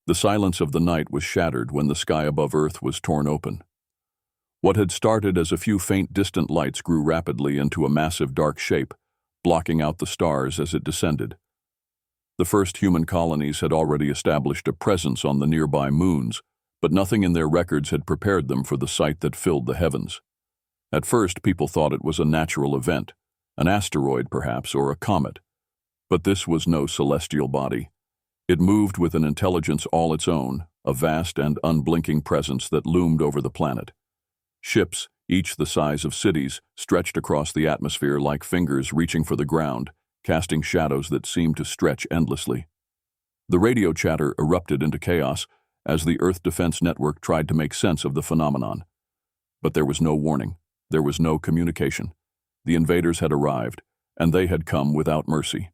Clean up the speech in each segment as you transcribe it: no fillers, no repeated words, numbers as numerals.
The silence of the night was shattered when the sky above Earth was torn open. What had started as a few faint distant lights grew rapidly into a massive dark shape, blocking out the stars as it descended. The first human colonies had already established a presence on the nearby moons, but nothing in their records had prepared them for the sight that filled the heavens. At first, people thought it was a natural event, an asteroid perhaps, or a comet. But this was no celestial body. It moved with an intelligence all its own, a vast and unblinking presence that loomed over the planet. Ships, each the size of cities, stretched across the atmosphere like fingers reaching for the ground, casting shadows that seemed to stretch endlessly. The radio chatter erupted into chaos as the Earth Defense Network tried to make sense of the phenomenon. But there was no warning. There was no communication. The invaders had arrived, and they had come without mercy.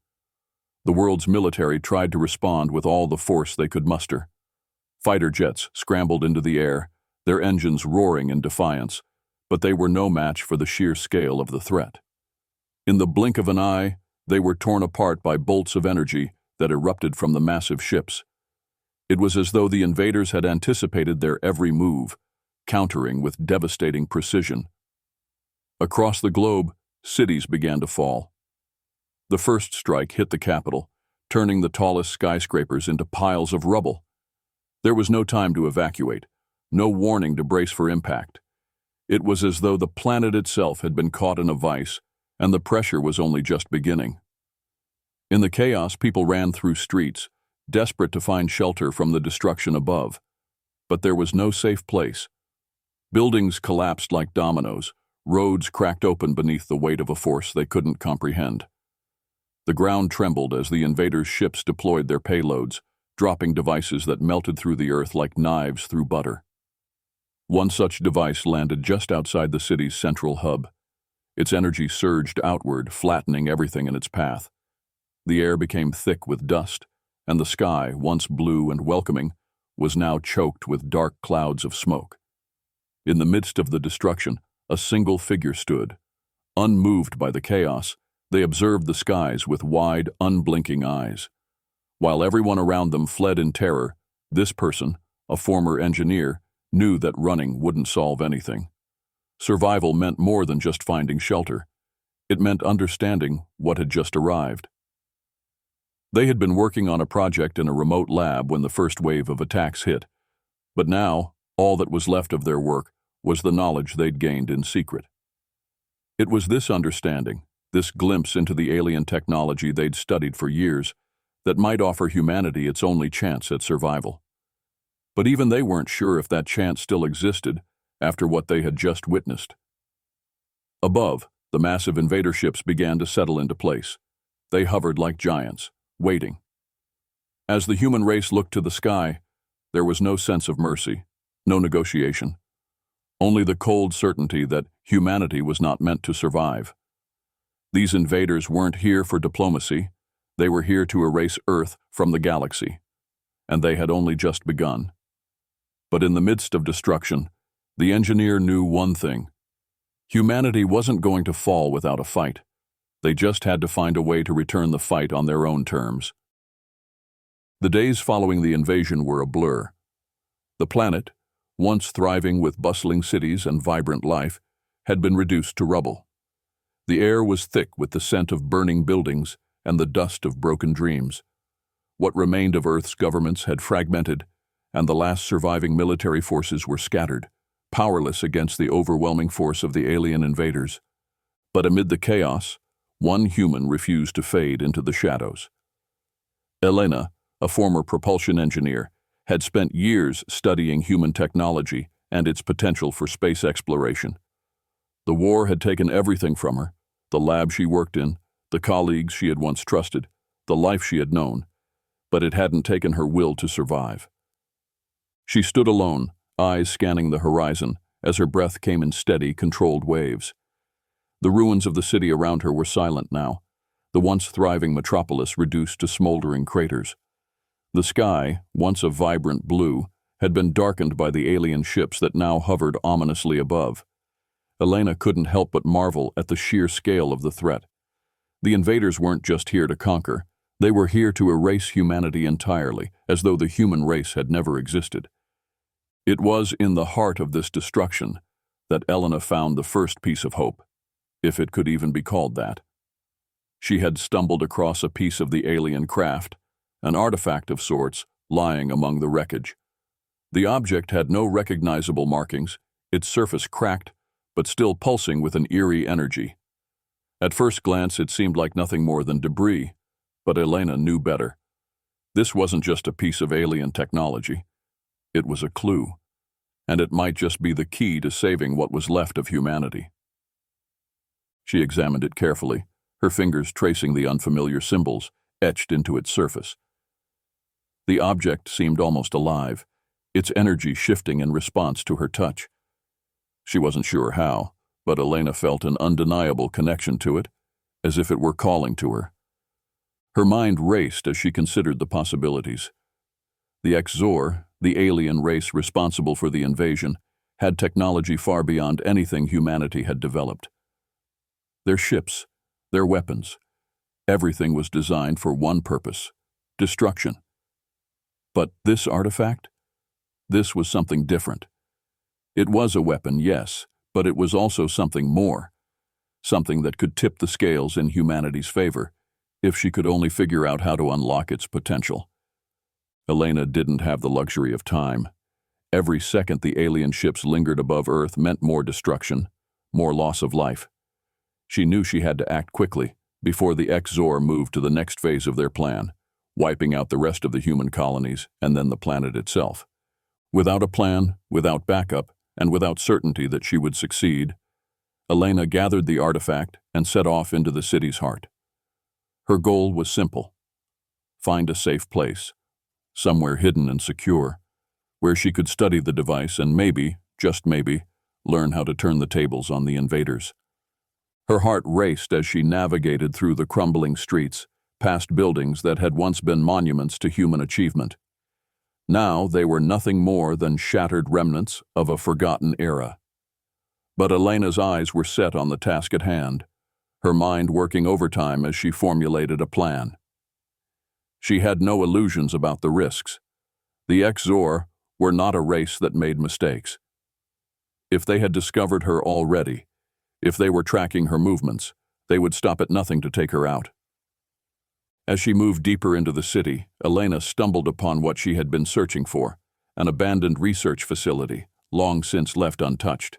The world's military tried to respond with all the force they could muster. Fighter jets scrambled into the air, their engines roaring in defiance, but they were no match for the sheer scale of the threat. In the blink of an eye, they were torn apart by bolts of energy that erupted from the massive ships. It was as though the invaders had anticipated their every move, countering with devastating precision. Across the globe, cities began to fall. The first strike hit the capital, turning the tallest skyscrapers into piles of rubble. There was no time to evacuate, no warning to brace for impact. It was as though the planet itself had been caught in a vice, and the pressure was only just beginning. In the chaos, people ran through streets, desperate to find shelter from the destruction above. But there was no safe place. Buildings collapsed like dominoes, roads cracked open beneath the weight of a force they couldn't comprehend. The ground trembled as the invaders' ships deployed their payloads, dropping devices that melted through the earth like knives through butter. One such device landed just outside the city's central hub. Its energy surged outward, flattening everything in its path. The air became thick with dust, and the sky, once blue and welcoming, was now choked with dark clouds of smoke. In the midst of the destruction, a single figure stood. Unmoved by the chaos, they observed the skies with wide, unblinking eyes. While everyone around them fled in terror, this person, a former engineer, knew that running wouldn't solve anything. Survival meant more than just finding shelter. It meant understanding what had just arrived. They had been working on a project in a remote lab when the first wave of attacks hit, but now all that was left of their work was the knowledge they'd gained in secret. It was this understanding, this glimpse into the alien technology they'd studied for years, that might offer humanity its only chance at survival. But even they weren't sure if that chance still existed after what they had just witnessed. Above, the massive invader ships began to settle into place. They hovered like giants, waiting. As the human race looked to the sky, there was no sense of mercy, no negotiation. Only the cold certainty that humanity was not meant to survive. These invaders weren't here for diplomacy. They were here to erase Earth from the galaxy, and they had only just begun. But in the midst of destruction, the engineer knew one thing. Humanity wasn't going to fall without a fight. They just had to find a way to return the fight on their own terms. The days following the invasion were a blur. The planet, once thriving with bustling cities and vibrant life, had been reduced to rubble. The air was thick with the scent of burning buildings and the dust of broken dreams. What remained of Earth's governments had fragmented, and the last surviving military forces were scattered, powerless against the overwhelming force of the alien invaders. But amid the chaos, one human refused to fade into the shadows. Elena, a former propulsion engineer, had spent years studying human technology and its potential for space exploration. The war had taken everything from her: the lab she worked in, the colleagues she had once trusted, the life she had known, but it hadn't taken her will to survive. She stood alone, eyes scanning the horizon, as her breath came in steady, controlled waves. The ruins of the city around her were silent now, the once thriving metropolis reduced to smoldering craters. The sky, once a vibrant blue, had been darkened by the alien ships that now hovered ominously above. Elena couldn't help but marvel at the sheer scale of the threat. The invaders weren't just here to conquer, They were here to erase humanity entirely, as though the human race had never existed. It was in the heart of this destruction that Elena found the first piece of hope, if it could even be called that. She had stumbled across a piece of the alien craft, an artifact of sorts, lying among the wreckage. The object had no recognizable markings, its surface cracked, but still pulsing with an eerie energy. At first glance, it seemed like nothing more than debris, but Elena knew better. This wasn't just a piece of alien technology. It was a clue, and it might just be the key to saving what was left of humanity. She examined it carefully, her fingers tracing the unfamiliar symbols etched into its surface. The object seemed almost alive, its energy shifting in response to her touch. She wasn't sure how, but Elena felt an undeniable connection to it, as if it were calling to her. Her mind raced as she considered the possibilities. The Exor, the alien race responsible for the invasion, had technology far beyond anything humanity had developed. Their ships, their weapons, everything was designed for one purpose: destruction. But this artifact? This was something different. It was a weapon, yes, but it was also something more. Something that could tip the scales in humanity's favor, if she could only figure out how to unlock its potential. Elena didn't have the luxury of time. Every second the alien ships lingered above Earth meant more destruction, more loss of life. She knew she had to act quickly, before the Exor moved to the next phase of their plan, wiping out the rest of the human colonies and then the planet itself. Without a plan, without backup, and without certainty that she would succeed, Elena gathered the artifact and set off into the city's heart. Her goal was simple: find a safe place, somewhere hidden and secure, where she could study the device and maybe, just maybe, learn how to turn the tables on the invaders. Her heart raced as she navigated through the crumbling streets, past buildings that had once been monuments to human achievement. Now they were nothing more than shattered remnants of a forgotten era. But Elena's eyes were set on the task at hand, her mind working overtime as she formulated a plan. She had no illusions about the risks. The Exor were not a race that made mistakes. If they had discovered her already, if they were tracking her movements, they would stop at nothing to take her out. As she moved deeper into the city, Elena stumbled upon what she had been searching for, an abandoned research facility, long since left untouched.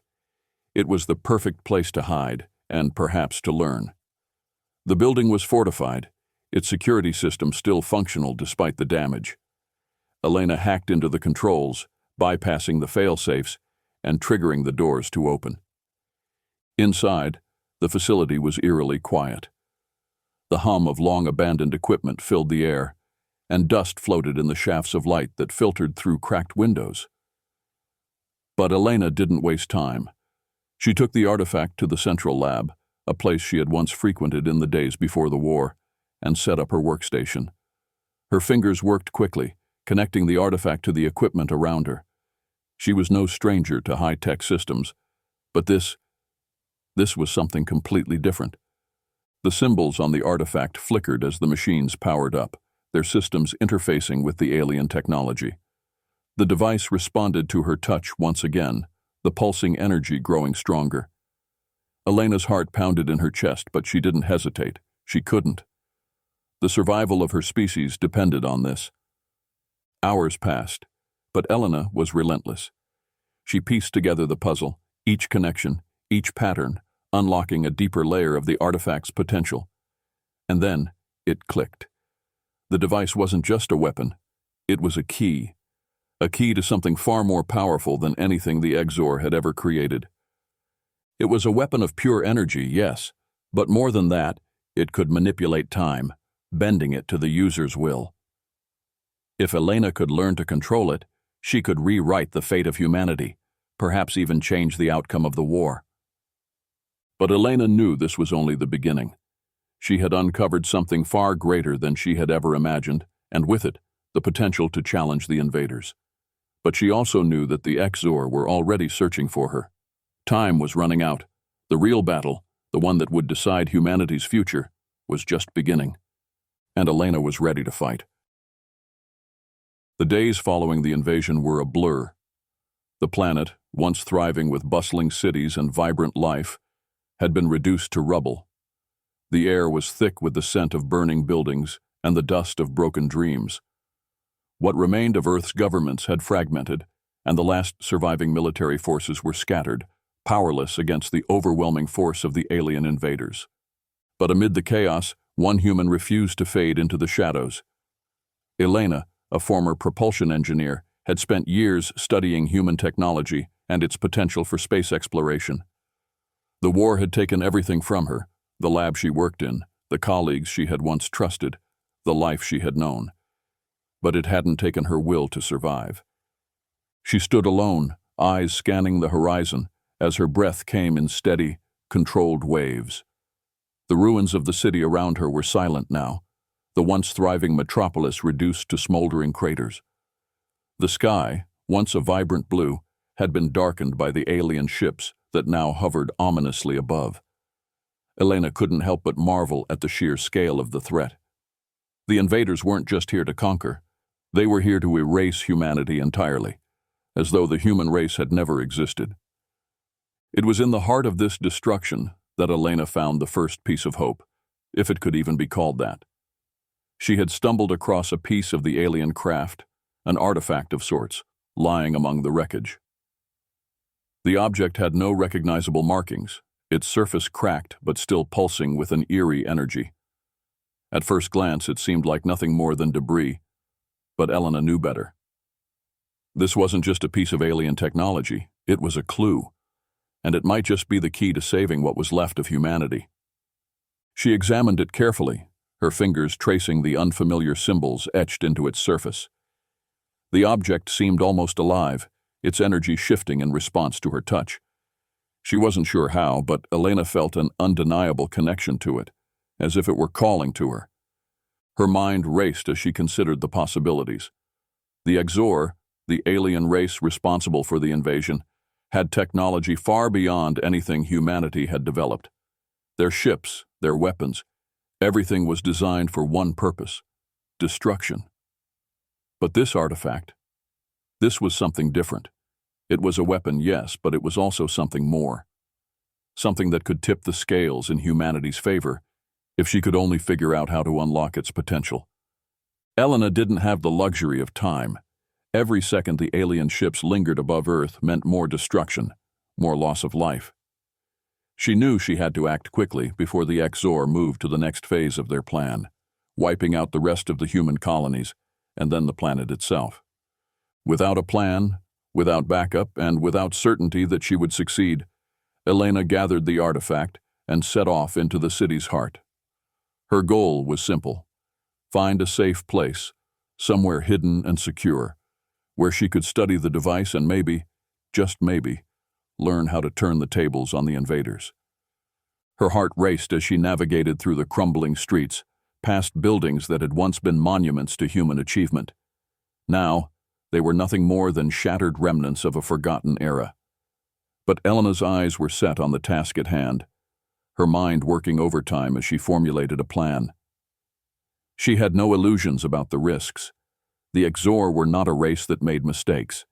It was the perfect place to hide, and perhaps to learn. The building was fortified, its security system still functional despite the damage. Elena hacked into the controls, bypassing the fail-safes and triggering the doors to open. Inside, the facility was eerily quiet. The hum of long-abandoned equipment filled the air, and dust floated in the shafts of light that filtered through cracked windows. But Elena didn't waste time. She took the artifact to the central lab, a place she had once frequented in the days before the war, and set up her workstation. Her fingers worked quickly, connecting the artifact to the equipment around her. She was no stranger to high-tech systems, but this was something completely different. The symbols on the artifact flickered as the machines powered up, their systems interfacing with the alien technology. The device responded to her touch once again, the pulsing energy growing stronger. Elena's heart pounded in her chest, but she didn't hesitate. She couldn't. The survival of her species depended on this. Hours passed, but Elena was relentless. She pieced together the puzzle, each connection, each pattern, unlocking a deeper layer of the artifact's potential. And then, it clicked. The device wasn't just a weapon. It was a key to something far more powerful than anything the Exor had ever created. It was a weapon of pure energy, yes, but more than that, it could manipulate time, bending it to the user's will. If Elena could learn to control it, she could rewrite the fate of humanity, perhaps even change the outcome of the war. But Elena knew this was only the beginning. She had uncovered something far greater than she had ever imagined, and with it, the potential to challenge the invaders. But she also knew that the Exor were already searching for her. Time was running out. The real battle, the one that would decide humanity's future, was just beginning. and Elena was ready to fight. The days following the invasion were a blur. The planet, once thriving with bustling cities and vibrant life, had been reduced to rubble. The air was thick with the scent of burning buildings and the dust of broken dreams. What remained of Earth's governments had fragmented, and the last surviving military forces were scattered, powerless against the overwhelming force of the alien invaders. But amid the chaos, one human refused to fade into the shadows. Elena, a former propulsion engineer, had spent years studying human technology and its potential for space exploration. The war had taken everything from her: the lab she worked in, the colleagues she had once trusted, the life she had known. But it hadn't taken her will to survive. She stood alone, eyes scanning the horizon, as her breath came in steady, controlled waves. The ruins of the city around her were silent now, the once thriving metropolis reduced to smoldering craters. The sky, once a vibrant blue, had been darkened by the alien ships that now hovered ominously above. Elena couldn't help but marvel at the sheer scale of the threat. The invaders weren't just here to conquer. They were here to erase humanity entirely, as though the human race had never existed. It was in the heart of this destruction that Elena found the first piece of hope, if it could even be called that. She had stumbled across a piece of the alien craft, an artifact of sorts, lying among the wreckage. The object had no recognizable markings, its surface cracked but still pulsing with an eerie energy. At first glance, it seemed like nothing more than debris, but Elena knew better. This wasn't just a piece of alien technology, it was a clue, and it might just be the key to saving what was left of humanity. She examined it carefully, her fingers tracing the unfamiliar symbols etched into its surface. The object seemed almost alive, its energy shifting in response to her touch. She wasn't sure how, but Elena felt an undeniable connection to it, as if it were calling to her. Her mind raced as she considered the possibilities. The Exor, the alien race responsible for the invasion, had technology far beyond anything humanity had developed. Their ships, their weapons, everything was designed for one purpose: destruction. But this artifact, this was something different. It was a weapon, yes, but it was also something more. Something that could tip the scales in humanity's favor, if she could only figure out how to unlock its potential. Elena didn't have the luxury of time. Every second the alien ships lingered above Earth meant more destruction, more loss of life. She knew she had to act quickly before the Exor moved to the next phase of their plan, wiping out the rest of the human colonies, and then the planet itself. Without a plan, without backup, and without certainty that she would succeed, Elena gathered the artifact and set off into the city's heart. Her goal was simple: find a safe place, somewhere hidden and secure, where she could study the device and maybe, just maybe, learn how to turn the tables on the invaders. Her heart raced as she navigated through the crumbling streets, past buildings that had once been monuments to human achievement. Now, they were nothing more than shattered remnants of a forgotten era. But Elena's eyes were set on the task at hand, her mind working overtime as she formulated a plan. She had no illusions about the risks. The Exor were not a race that made mistakes.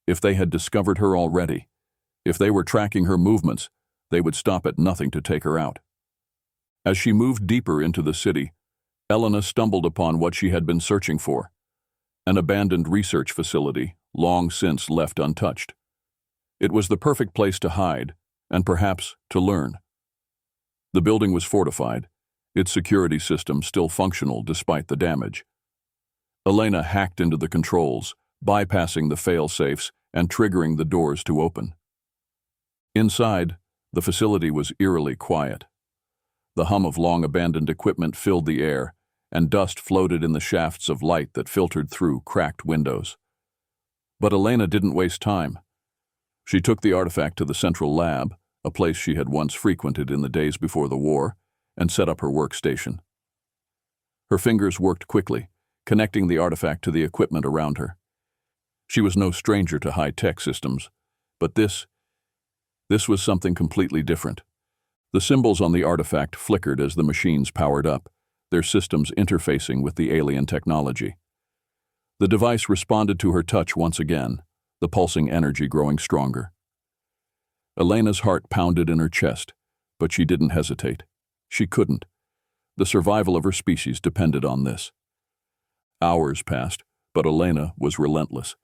If they had discovered her already, if they were tracking her movements, they would stop at nothing to take her out. As she moved deeper into the city, Elena stumbled upon what she had been searching for: an abandoned research facility, long since left untouched. It was the perfect place to hide, and perhaps to learn. The building was fortified, its security system still functional despite the damage. Elena hacked into the controls, bypassing the fail-safes and triggering the doors to open. Inside, the facility was eerily quiet. The hum of long-abandoned equipment filled the air, and dust floated in the shafts of light that filtered through cracked windows. But Elena didn't waste time. She took the artifact to the central lab, a place she had once frequented in the days before the war, and set up her workstation. Her fingers worked quickly, connecting the artifact to the equipment around her. She was no stranger to high-tech systems, but this was something completely different. The symbols on the artifact flickered as the machines powered up, their systems interfacing with the alien technology. The device responded to her touch once again, the pulsing energy growing stronger. Elena's heart pounded in her chest, but she didn't hesitate. She couldn't. The survival of her species depended on this. Hours passed, but Elena was relentless.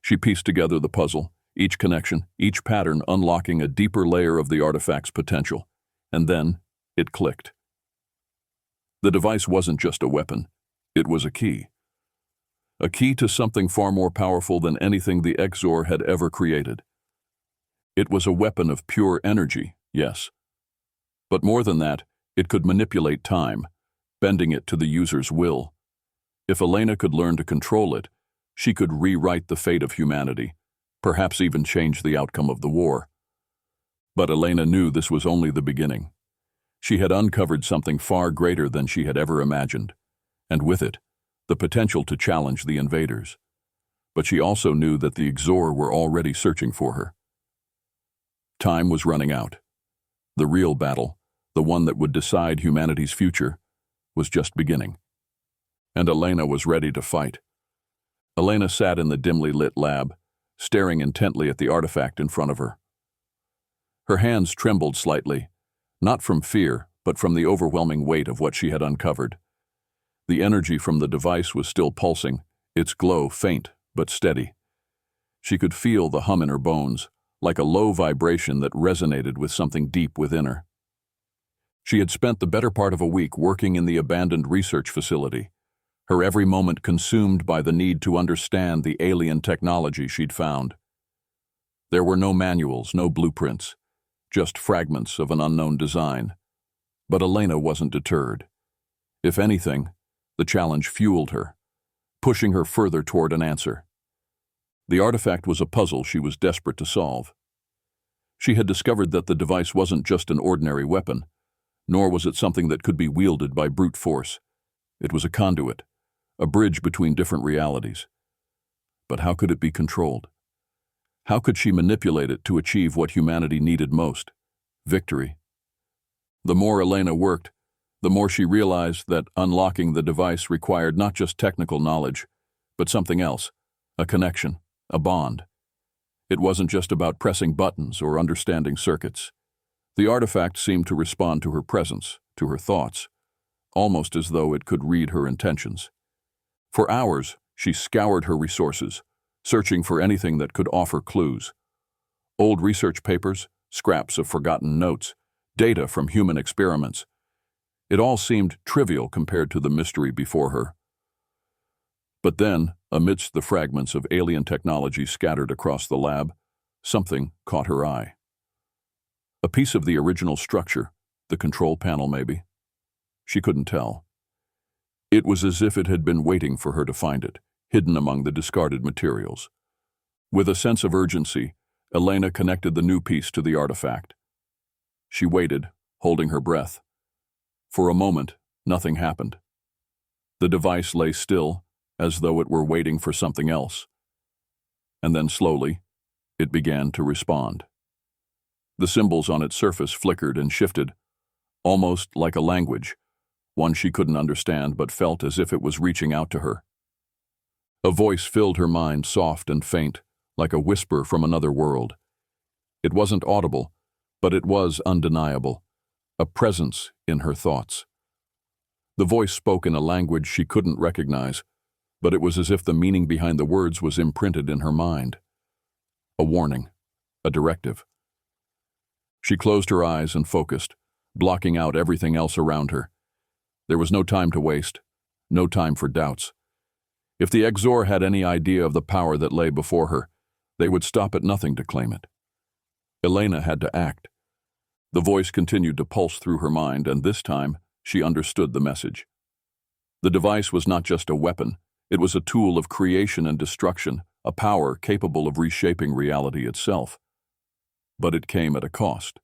She pieced together the puzzle, each connection, each pattern unlocking a deeper layer of the artifact's potential. And then, it clicked. The device wasn't just a weapon. It was a key. A key to something far more powerful than anything the Exor had ever created. It was a weapon of pure energy, yes. But more than that, it could manipulate time, bending it to the user's will. If Elena could learn to control it, she could rewrite the fate of humanity, perhaps even change the outcome of the war. But Elena knew this was only the beginning. She had uncovered something far greater than she had ever imagined, and with it, the potential to challenge the invaders. But she also knew that the Exor were already searching for her. Time was running out. The real battle, the one that would decide humanity's future, was just beginning. And Elena was ready to fight. Elena sat in the dimly lit lab, staring intently at the artifact in front of her. Her hands trembled slightly, not from fear, but from the overwhelming weight of what she had uncovered. The energy from the device was still pulsing, its glow faint but steady. She could feel the hum in her bones, like a low vibration that resonated with something deep within her. She had spent the better part of a week working in the abandoned research facility, her every moment consumed by the need to understand the alien technology she'd found. There were no manuals, no blueprints, just fragments of an unknown design. But Elena wasn't deterred. If anything, the challenge fueled her, pushing her further toward an answer. The artifact was a puzzle she was desperate to solve. She had discovered that the device wasn't just an ordinary weapon, nor was it something that could be wielded by brute force. It was a conduit, a bridge between different realities. But how could it be controlled? How could she manipulate it to achieve what humanity needed most? Victory. The more Elena worked, the more she realized that unlocking the device required not just technical knowledge, but something else, a connection, a bond. It wasn't just about pressing buttons or understanding circuits. The artifact seemed to respond to her presence, to her thoughts, almost as though it could read her intentions. For hours, she scoured her resources, searching for anything that could offer clues. Old research papers, scraps of forgotten notes, data from human experiments. It all seemed trivial compared to the mystery before her. But then, amidst the fragments of alien technology scattered across the lab, something caught her eye. A piece of the original structure, the control panel maybe. She couldn't tell. It was as if it had been waiting for her to find it, hidden among the discarded materials. With a sense of urgency, Elena connected the new piece to the artifact. She waited, holding her breath. For a moment, nothing happened. The device lay still, as though it were waiting for something else. And then slowly, it began to respond. The symbols on its surface flickered and shifted, almost like a language, one she couldn't understand but felt as if it was reaching out to her. A voice filled her mind, soft and faint, like a whisper from another world. It wasn't audible, but it was undeniable, a presence in her thoughts. The voice spoke in a language she couldn't recognize, but it was as if the meaning behind the words was imprinted in her mind. A warning, a directive. She closed her eyes and focused, blocking out everything else around her. There was no time to waste, no time for doubts. If the Exor had any idea of the power that lay before her, they would stop at nothing to claim it. Elena had to act. The voice continued to pulse through her mind, and this time, she understood the message. The device was not just a weapon, it was a tool of creation and destruction, a power capable of reshaping reality itself. But it came at a cost,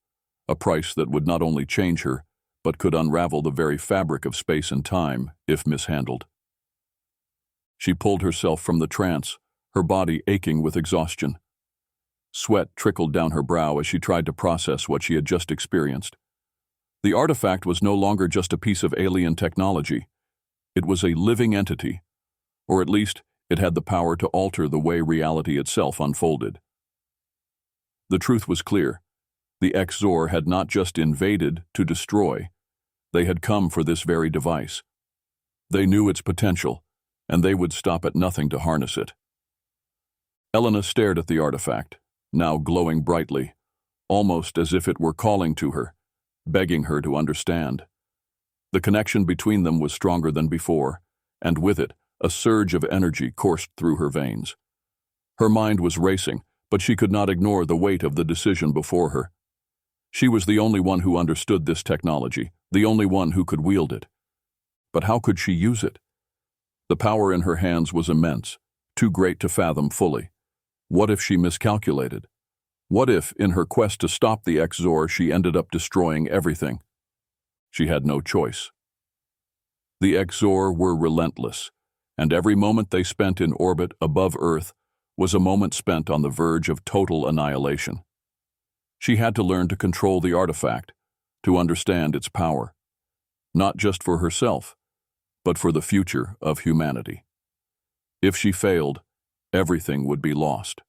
a price that would not only change her, but could unravel the very fabric of space and time if mishandled. She pulled herself from the trance, her body aching with exhaustion. Sweat trickled down her brow as she tried to process what she had just experienced. The artifact was no longer just a piece of alien technology. It was a living entity, or at least it had the power to alter the way reality itself unfolded. The truth was clear. The Exor had not just invaded to destroy. They had come for this very device. They knew its potential, and they would stop at nothing to harness it. Elena stared at the artifact, now glowing brightly, almost as if it were calling to her, begging her to understand. The connection between them was stronger than before, and with it, a surge of energy coursed through her veins. Her mind was racing, but she could not ignore the weight of the decision before her. She was the only one who understood this technology, the only one who could wield it. But how could she use it? The power in her hands was immense, too great to fathom fully. What if she miscalculated? What if, in her quest to stop the Exor, she ended up destroying everything? She had no choice. The Exor were relentless, and every moment they spent in orbit above Earth was a moment spent on the verge of total annihilation. She had to learn to control the artifact, to understand its power, not just for herself, but for the future of humanity. If she failed, everything would be lost.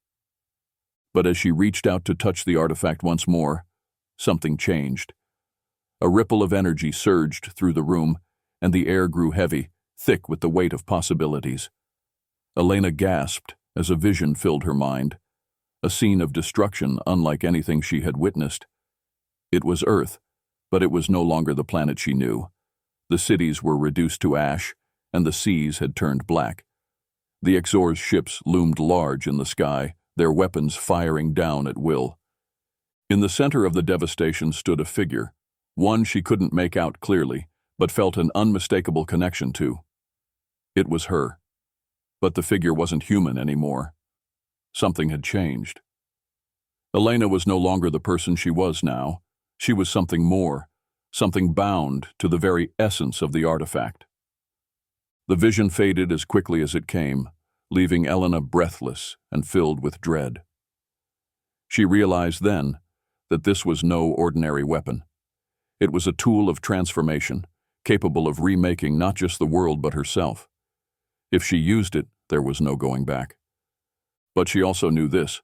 But as she reached out to touch the artifact once more, something changed. A ripple of energy surged through the room, and the air grew heavy, thick with the weight of possibilities. Elena gasped as a vision filled her mind, a scene of destruction unlike anything she had witnessed. It was Earth, but it was no longer the planet she knew. The cities were reduced to ash, and the seas had turned black. The Exor's ships loomed large in the sky, their weapons firing down at will. In the center of the devastation stood a figure, one she couldn't make out clearly, but felt an unmistakable connection to. It was her. But the figure wasn't human anymore. Something had changed. Elena was no longer the person she was now. She was something more, something bound to the very essence of the artifact. The vision faded as quickly as it came, leaving Elena breathless and filled with dread. She realized then that this was no ordinary weapon. It was a tool of transformation, capable of remaking not just the world but herself. If she used it, there was no going back. But she also knew this.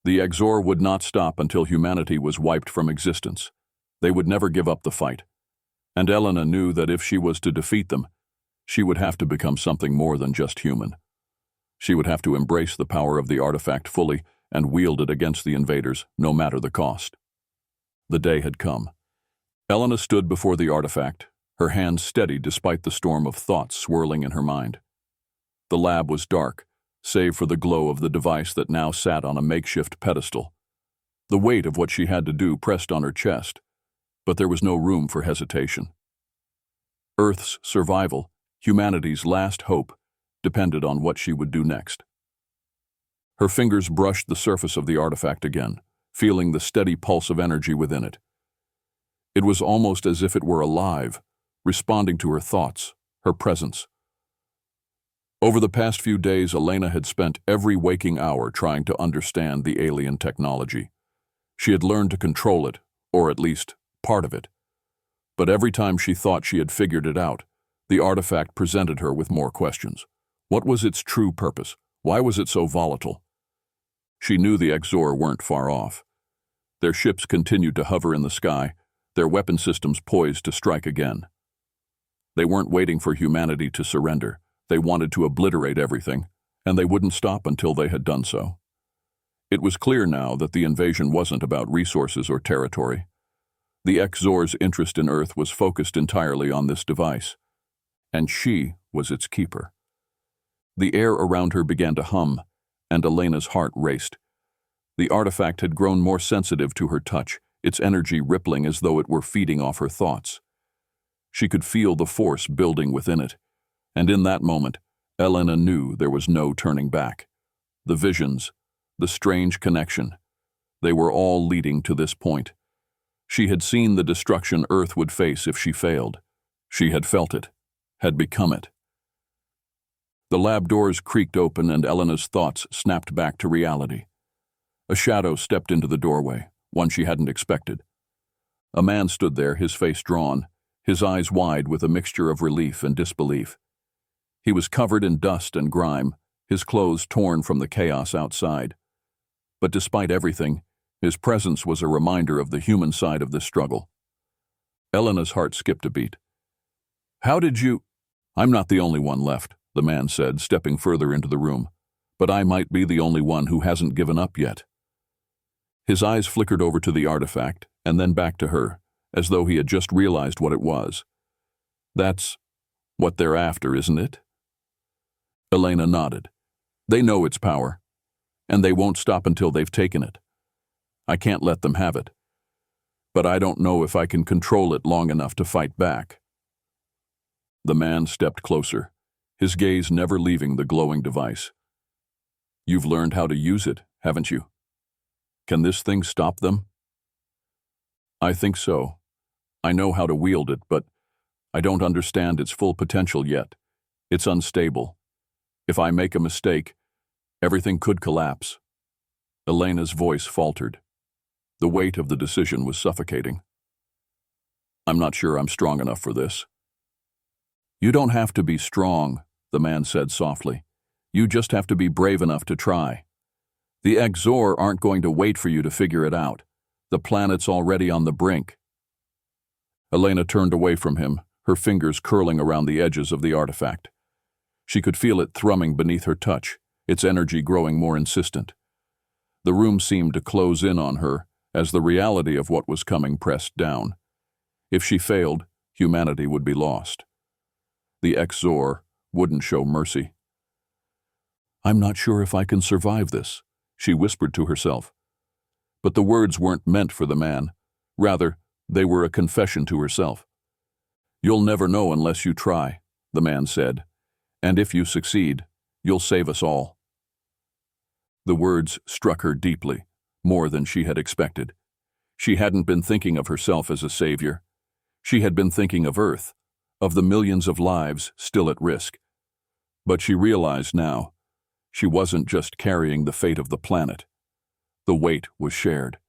The Exor would not stop until humanity was wiped from existence. They would never give up the fight. And Elena knew that if she was to defeat them, she would have to become something more than just human. She would have to embrace the power of the artifact fully and wield it against the invaders, no matter the cost. The day had come. Elena stood before the artifact, her hands steady despite the storm of thoughts swirling in her mind. The lab was dark, save for the glow of the device that now sat on a makeshift pedestal. The weight of what she had to do pressed on her chest, but there was no room for hesitation. Earth's survival, humanity's last hope, depended on what she would do next. Her fingers brushed the surface of the artifact again, feeling the steady pulse of energy within it. It was almost as if it were alive, responding to her thoughts, her presence. Over the past few days, Elena had spent every waking hour trying to understand the alien technology. She had learned to control it, or at least part of it. But every time she thought she had figured it out, the artifact presented her with more questions. What was its true purpose? Why was it so volatile? She knew the Exor weren't far off. Their ships continued to hover in the sky, their weapon systems poised to strike again. They weren't waiting for humanity to surrender. They wanted to obliterate everything, and they wouldn't stop until they had done so. It was clear now that the invasion wasn't about resources or territory. The Exor's interest in Earth was focused entirely on this device, and she was its keeper. The air around her began to hum, and Elena's heart raced. The artifact had grown more sensitive to her touch, its energy rippling as though it were feeding off her thoughts. She could feel the force building within it, and in that moment, Elena knew there was no turning back. The visions, the strange connection, they were all leading to this point. She had seen the destruction Earth would face if she failed. She had felt it, had become it. The lab doors creaked open and Elena's thoughts snapped back to reality. A shadow stepped into the doorway, one she hadn't expected. A man stood there, his face drawn, his eyes wide with a mixture of relief and disbelief. He was covered in dust and grime, his clothes torn from the chaos outside. But despite everything, his presence was a reminder of the human side of this struggle. Elena's heart skipped a beat. "How did you—" "I'm not the only one left," the man said, stepping further into the room. "But I might be the only one who hasn't given up yet." His eyes flickered over to the artifact, and then back to her, as though he had just realized what it was. "That's what they're after, isn't it?" Elena nodded. "They know its power, and they won't stop until they've taken it. I can't let them have it. But I don't know if I can control it long enough to fight back." The man stepped closer, his gaze never leaving the glowing device. "You've learned how to use it, haven't you? Can this thing stop them?" "I think so. I know how to wield it, but I don't understand its full potential yet. It's unstable. If I make a mistake, everything could collapse." Elena's voice faltered. The weight of the decision was suffocating. "I'm not sure I'm strong enough for this." "You don't have to be strong," the man said softly. "You just have to be brave enough to try. The Exor aren't going to wait for you to figure it out. The planet's already on the brink." Elena turned away from him, her fingers curling around the edges of the artifact. She could feel it thrumming beneath her touch, its energy growing more insistent. The room seemed to close in on her as the reality of what was coming pressed down. If she failed, humanity would be lost. The Exor wouldn't show mercy. "I'm not sure if I can survive this," she whispered to herself. But the words weren't meant for the man. Rather, they were a confession to herself. "You'll never know unless you try," the man said. "And if you succeed, you'll save us all." The words struck her deeply, more than she had expected. She hadn't been thinking of herself as a savior. She had been thinking of Earth, of the millions of lives still at risk. But she realized now, she wasn't just carrying the fate of the planet. The weight was shared.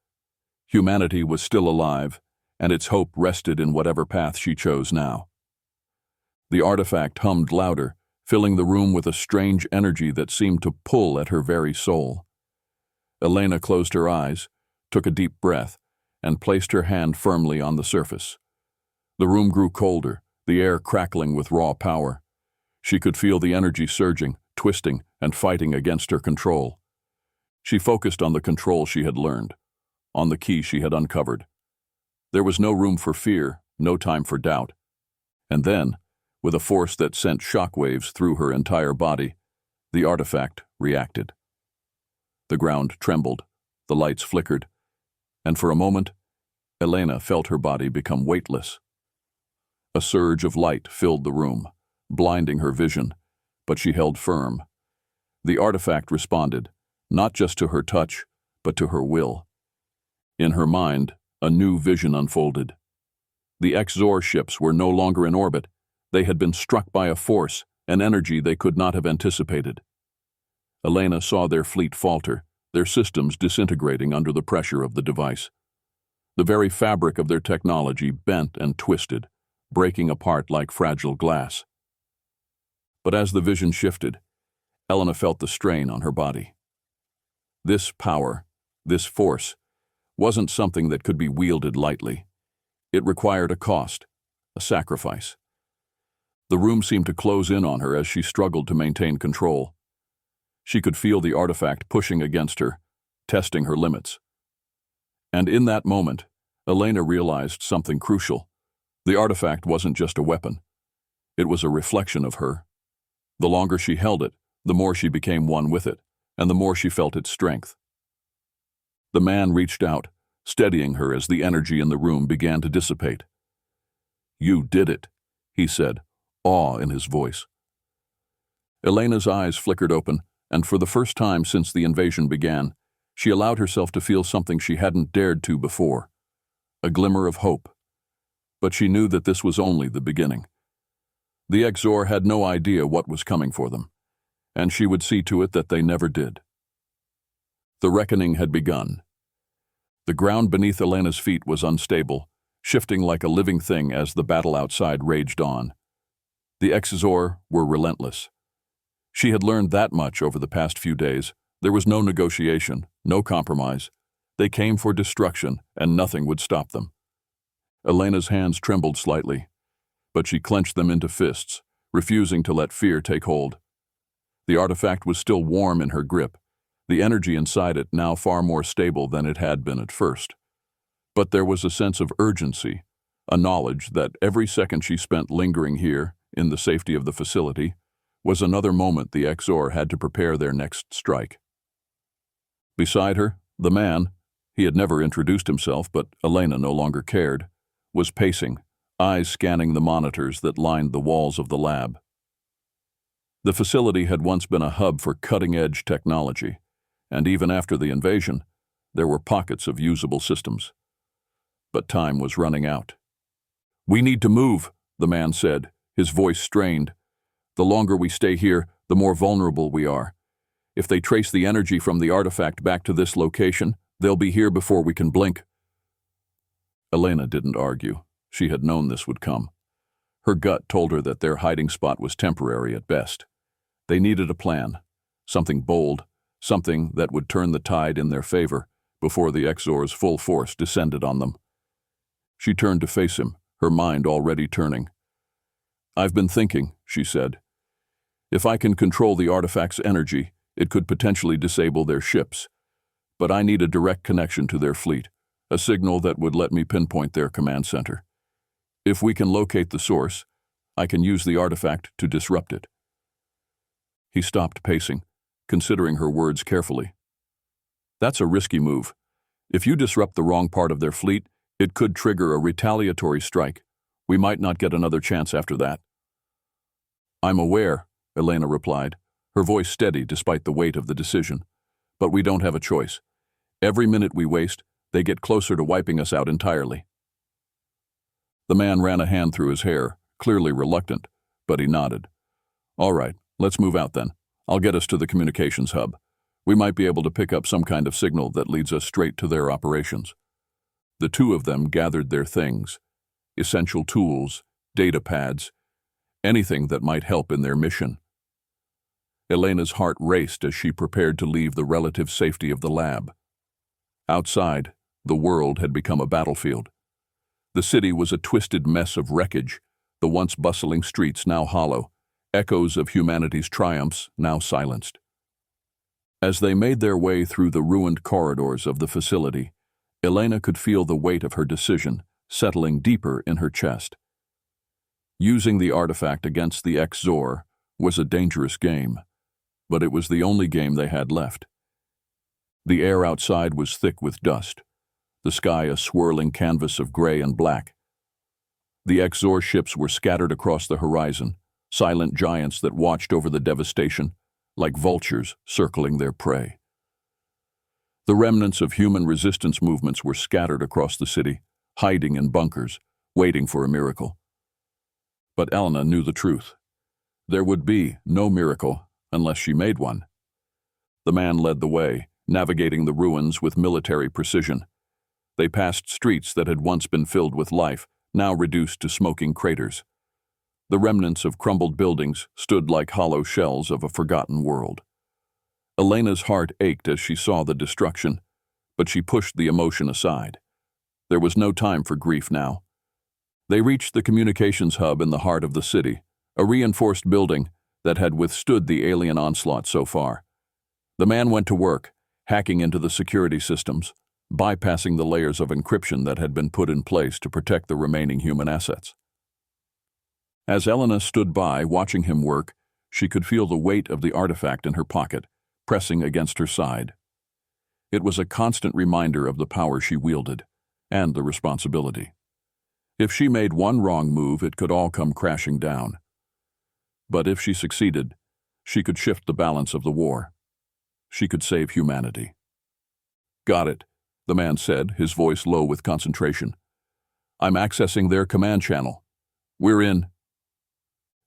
Humanity was still alive, and its hope rested in whatever path she chose now. The artifact hummed louder, filling the room with a strange energy that seemed to pull at her very soul. Elena closed her eyes, took a deep breath, and placed her hand firmly on the surface. The room grew colder, the air crackling with raw power. She could feel the energy surging, twisting, and fighting against her control. She focused on the control she had learned, on the key she had uncovered. There was no room for fear, no time for doubt. And then, with a force that sent shockwaves through her entire body, the artifact reacted. The ground trembled, the lights flickered, and for a moment, Elena felt her body become weightless. A surge of light filled the room, blinding her vision, but she held firm. The artifact responded, not just to her touch, but to her will. In her mind, a new vision unfolded. The Exor ships were no longer in orbit. They had been struck by a force, an energy they could not have anticipated. Elena saw their fleet falter, their systems disintegrating under the pressure of the device. The very fabric of their technology bent and twisted, breaking apart like fragile glass. But as the vision shifted, Elena felt the strain on her body. This power, this force, wasn't something that could be wielded lightly. It required a cost, a sacrifice. The room seemed to close in on her as she struggled to maintain control. She could feel the artifact pushing against her, testing her limits. And in that moment, Elena realized something crucial. The artifact wasn't just a weapon. It was a reflection of her. The longer she held it, the more she became one with it, and the more she felt its strength. The man reached out, steadying her as the energy in the room began to dissipate. "You did it," he said, awe in his voice. Elena's eyes flickered open, and for the first time since the invasion began, she allowed herself to feel something she hadn't dared to before, a glimmer of hope. But she knew that this was only the beginning. The Exor had no idea what was coming for them, and she would see to it that they never did. The reckoning had begun. The ground beneath Elena's feet was unstable, shifting like a living thing as the battle outside raged on. The Exor were relentless. She had learned that much over the past few days. There was no negotiation, no compromise. They came for destruction, and nothing would stop them. Elena's hands trembled slightly, but she clenched them into fists, refusing to let fear take hold. The artifact was still warm in her grip, the energy inside it now far more stable than it had been at first. But there was a sense of urgency, a knowledge that every second she spent lingering here, in the safety of the facility, was another moment the Exor had to prepare their next strike. Beside her, the man, he had never introduced himself, but Elena no longer cared, was pacing, eyes scanning the monitors that lined the walls of the lab. The facility had once been a hub for cutting-edge technology, and even after the invasion, there were pockets of usable systems. But time was running out. "We need to move," the man said, his voice strained. "The longer we stay here, the more vulnerable we are. If they trace the energy from the artifact back to this location, they'll be here before we can blink." Elena didn't argue. She had known this would come. Her gut told her that their hiding spot was temporary at best. They needed a plan, something bold, something that would turn the tide in their favor before the Exor's full force descended on them. She turned to face him, her mind already turning. "I've been thinking," she said. "If I can control the artifact's energy, it could potentially disable their ships. But I need a direct connection to their fleet, a signal that would let me pinpoint their command center. If we can locate the source, I can use the artifact to disrupt it." He stopped pacing, considering her words carefully. "That's a risky move. If you disrupt the wrong part of their fleet, it could trigger a retaliatory strike. We might not get another chance after that." "I'm aware," Elena replied, her voice steady despite the weight of the decision. "But we don't have a choice. Every minute we waste, they get closer to wiping us out entirely." The man ran a hand through his hair, clearly reluctant, but he nodded. "All right, let's move out then. I'll get us to the communications hub. We might be able to pick up some kind of signal that leads us straight to their operations." The two of them gathered their things, essential tools, data pads, anything that might help in their mission. Elena's heart raced as she prepared to leave the relative safety of the lab. Outside, the world had become a battlefield. The city was a twisted mess of wreckage, the once bustling streets now hollow, echoes of humanity's triumphs now silenced. As they made their way through the ruined corridors of the facility, Elena could feel the weight of her decision settling deeper in her chest. Using the artifact against the Exor was a dangerous game, but it was the only game they had left. The air outside was thick with dust, the sky a swirling canvas of gray and black. The Exor ships were scattered across the horizon, silent giants that watched over the devastation, like vultures circling their prey. The remnants of human resistance movements were scattered across the city, hiding in bunkers, waiting for a miracle. But Elena knew the truth. There would be no miracle unless she made one. The man led the way, navigating the ruins with military precision. They passed streets that had once been filled with life, now reduced to smoking craters. The remnants of crumbled buildings stood like hollow shells of a forgotten world. Elena's heart ached as she saw the destruction, but she pushed the emotion aside. There was no time for grief now. They reached the communications hub in the heart of the city, a reinforced building that had withstood the alien onslaught so far. The man went to work, hacking into the security systems, bypassing the layers of encryption that had been put in place to protect the remaining human assets. As Elena stood by, watching him work, she could feel the weight of the artifact in her pocket, pressing against her side. It was a constant reminder of the power she wielded, and the responsibility. If she made one wrong move, it could all come crashing down. But if she succeeded, she could shift the balance of the war. She could save humanity. "Got it," the man said, his voice low with concentration. "I'm accessing their command channel. We're in."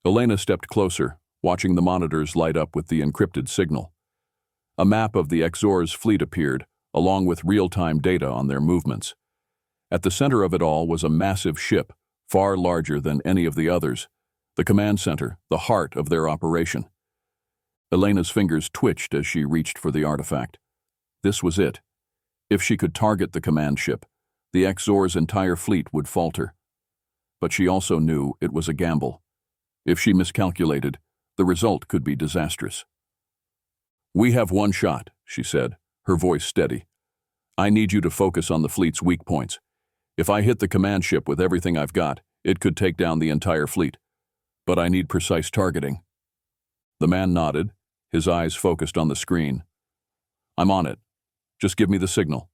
Elena stepped closer, watching the monitors light up with the encrypted signal. A map of the Exor's fleet appeared, along with real-time data on their movements. At the center of it all was a massive ship, far larger than any of the others, the command center, the heart of their operation. Elena's fingers twitched as she reached for the artifact. This was it. If she could target the command ship, the Exor's entire fleet would falter. But she also knew it was a gamble. If she miscalculated, the result could be disastrous. "We have one shot," she said, her voice steady. "I need you to focus on the fleet's weak points. If I hit the command ship with everything I've got, it could take down the entire fleet. But I need precise targeting." The man nodded, his eyes focused on the screen. "I'm on it. Just give me the signal."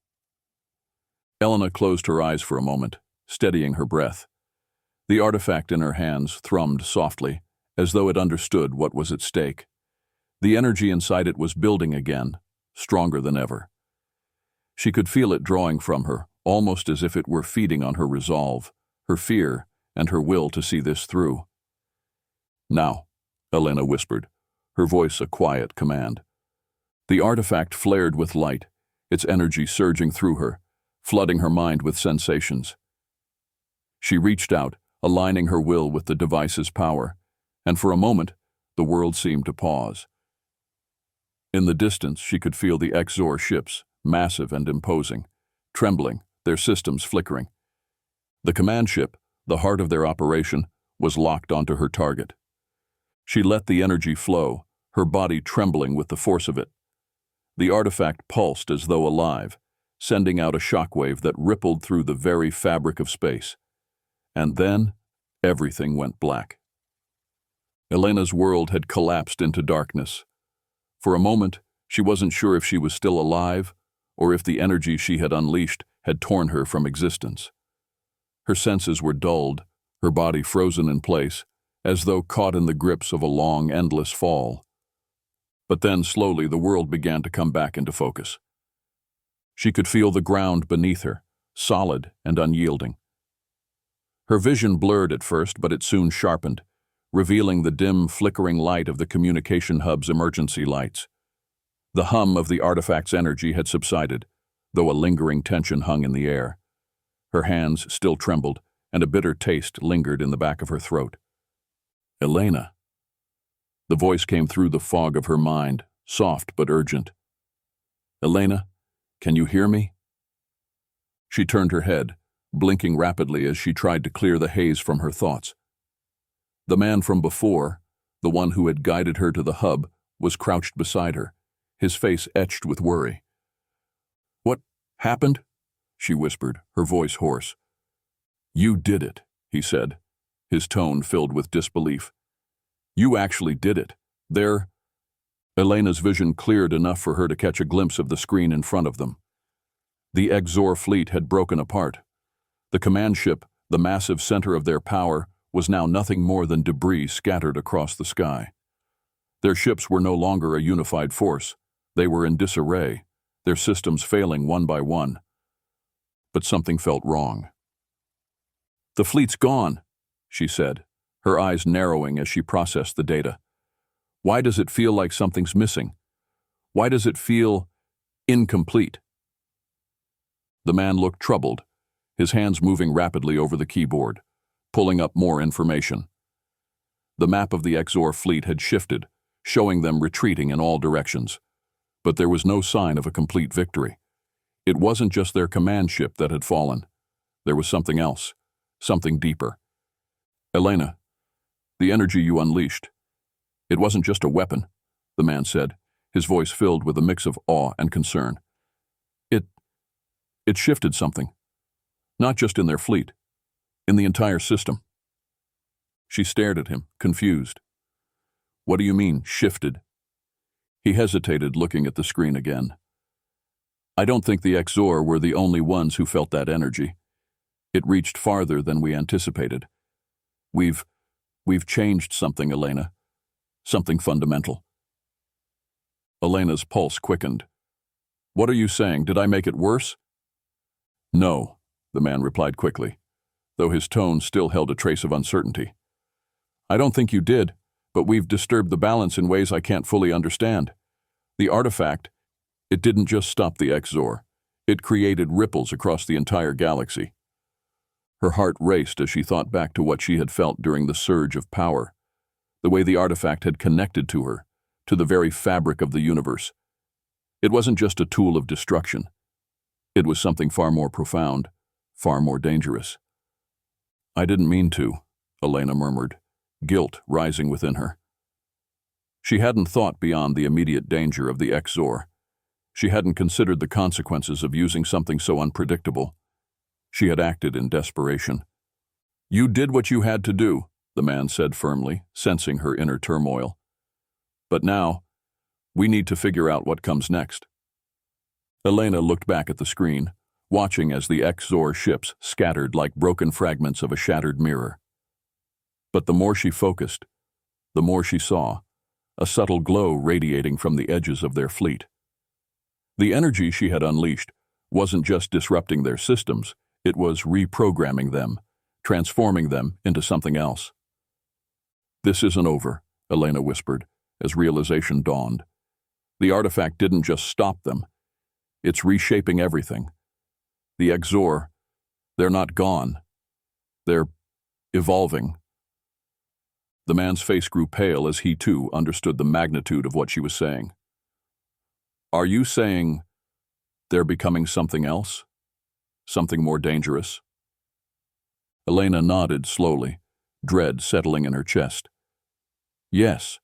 Elena closed her eyes for a moment, steadying her breath. The artifact in her hands thrummed softly, as though it understood what was at stake. The energy inside it was building again, stronger than ever. She could feel it drawing from her, almost as if it were feeding on her resolve, her fear, and her will to see this through. "Now," Elena whispered, her voice a quiet command. The artifact flared with light, its energy surging through her, flooding her mind with sensations. She reached out, aligning her will with the device's power, and for a moment, the world seemed to pause. In the distance, she could feel the Exor ships, massive and imposing, trembling, their systems flickering. The command ship, the heart of their operation, was locked onto her target. She let the energy flow, her body trembling with the force of it. The artifact pulsed as though alive, sending out a shockwave that rippled through the very fabric of space. And then, everything went black. Elena's world had collapsed into darkness. For a moment, she wasn't sure if she was still alive, or if the energy she had unleashed had torn her from existence. Her senses were dulled, her body frozen in place, as though caught in the grips of a long, endless fall. But then, slowly, the world began to come back into focus. She could feel the ground beneath her, solid and unyielding. Her vision blurred at first, but it soon sharpened, revealing the dim, flickering light of the communication hub's emergency lights. The hum of the artifact's energy had subsided, though a lingering tension hung in the air. Her hands still trembled, and a bitter taste lingered in the back of her throat. "Elena." The voice came through the fog of her mind, soft but urgent. "Elena, can you hear me?" She turned her head, blinking rapidly as she tried to clear the haze from her thoughts. The man from before, the one who had guided her to the hub, was crouched beside her, his face etched with worry. "What happened?" she whispered, her voice hoarse. "You did it," he said, his tone filled with disbelief. "You actually did it. There—" Elena's vision cleared enough for her to catch a glimpse of the screen in front of them. The Exor fleet had broken apart. The command ship, the massive center of their power, was now nothing more than debris scattered across the sky. Their ships were no longer a unified force. They were in disarray, their systems failing one by one. But something felt wrong. "The fleet's gone," she said, her eyes narrowing as she processed the data. "Why does it feel like something's missing? Why does it feel incomplete?" The man looked troubled, his hands moving rapidly over the keyboard, pulling up more information. The map of the Exor fleet had shifted, showing them retreating in all directions. But there was no sign of a complete victory. It wasn't just their command ship that had fallen. There was something else, something deeper. "Elena, the energy you unleashed. It wasn't just a weapon," the man said, his voice filled with a mix of awe and concern. It shifted something. Not just in their fleet, in the entire system." She stared at him, confused. "What do you mean, shifted?" He hesitated, looking at the screen again. "I don't think the Exor were the only ones who felt that energy. It reached farther than we anticipated. We've changed something, Elena. Something fundamental." Elena's pulse quickened. "What are you saying? Did I make it worse?" "No," the man replied quickly, though his tone still held a trace of uncertainty. "I don't think you did, but we've disturbed the balance in ways I can't fully understand. The artifact, it didn't just stop the Exor. It created ripples across the entire galaxy. Her heart raced as she thought back to what she had felt during the surge of power, the way the artifact had connected to her, to the very fabric of the universe. It wasn't just a tool of destruction. It was something far more profound, far more dangerous. "I didn't mean to," Elena murmured, guilt rising within her. She hadn't thought beyond the immediate danger of the Exor. She hadn't considered the consequences of using something so unpredictable. She had acted in desperation. "You did what you had to do," the man said firmly, sensing her inner turmoil. "But now, we need to figure out what comes next." Elena looked back at the screen, watching as the Exor ships scattered like broken fragments of a shattered mirror. But the more she focused, the more she saw, a subtle glow radiating from the edges of their fleet. The energy she had unleashed wasn't just disrupting their systems, it was reprogramming them, transforming them into something else. "This isn't over," Elena whispered, as realization dawned. The artifact didn't just stop them. It's reshaping everything. The Exor, they're not gone. They're evolving. The man's face grew pale as he too understood the magnitude of what she was saying. "Are you saying they're becoming something else? Something more dangerous?" Elena nodded slowly, dread settling in her chest. "Yes.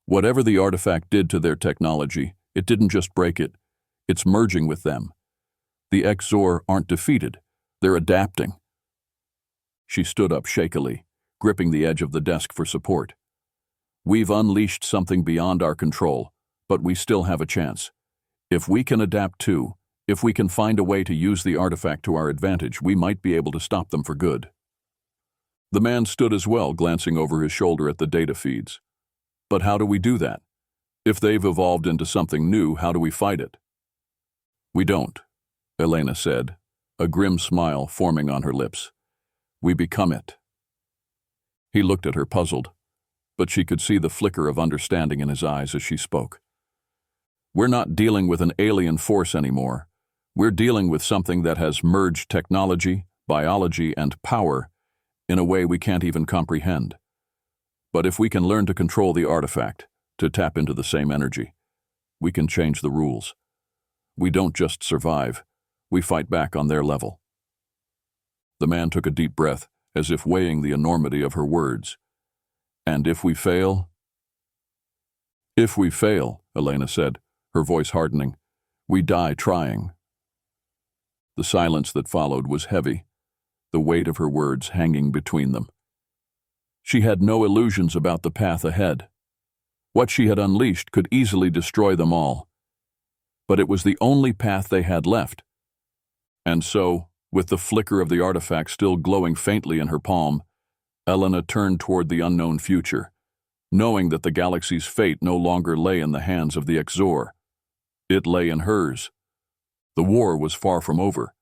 Whatever the artifact did to their technology, it didn't just break it. It's merging with them. The Exor aren't defeated. They're adapting." She stood up shakily, gripping the edge of the desk for support. "We've unleashed something beyond our control, but we still have a chance. If we can adapt too, if we can find a way to use the artifact to our advantage, we might be able to stop them for good." The man stood as well, glancing over his shoulder at the data feeds. "But how do we do that? If they've evolved into something new, how do we fight it?" "We don't," Elena said, a grim smile forming on her lips. "We become it." He looked at her puzzled, but she could see the flicker of understanding in his eyes as she spoke. "We're not dealing with an alien force anymore. We're dealing with something that has merged technology, biology, and power in a way we can't even comprehend. But if we can learn to control the artifact, to tap into the same energy, we can change the rules. We don't just survive, we fight back on their level." The man took a deep breath, as if weighing the enormity of her words. "And if we fail?" "If we fail," Elena said, her voice hardening, "we die trying." The silence that followed was heavy, the weight of her words hanging between them. She had no illusions about the path ahead. What she had unleashed could easily destroy them all. But it was the only path they had left. And so, with the flicker of the artifact still glowing faintly in her palm, Elena turned toward the unknown future, knowing that the galaxy's fate no longer lay in the hands of the Exor. It lay in hers. The war was far from over,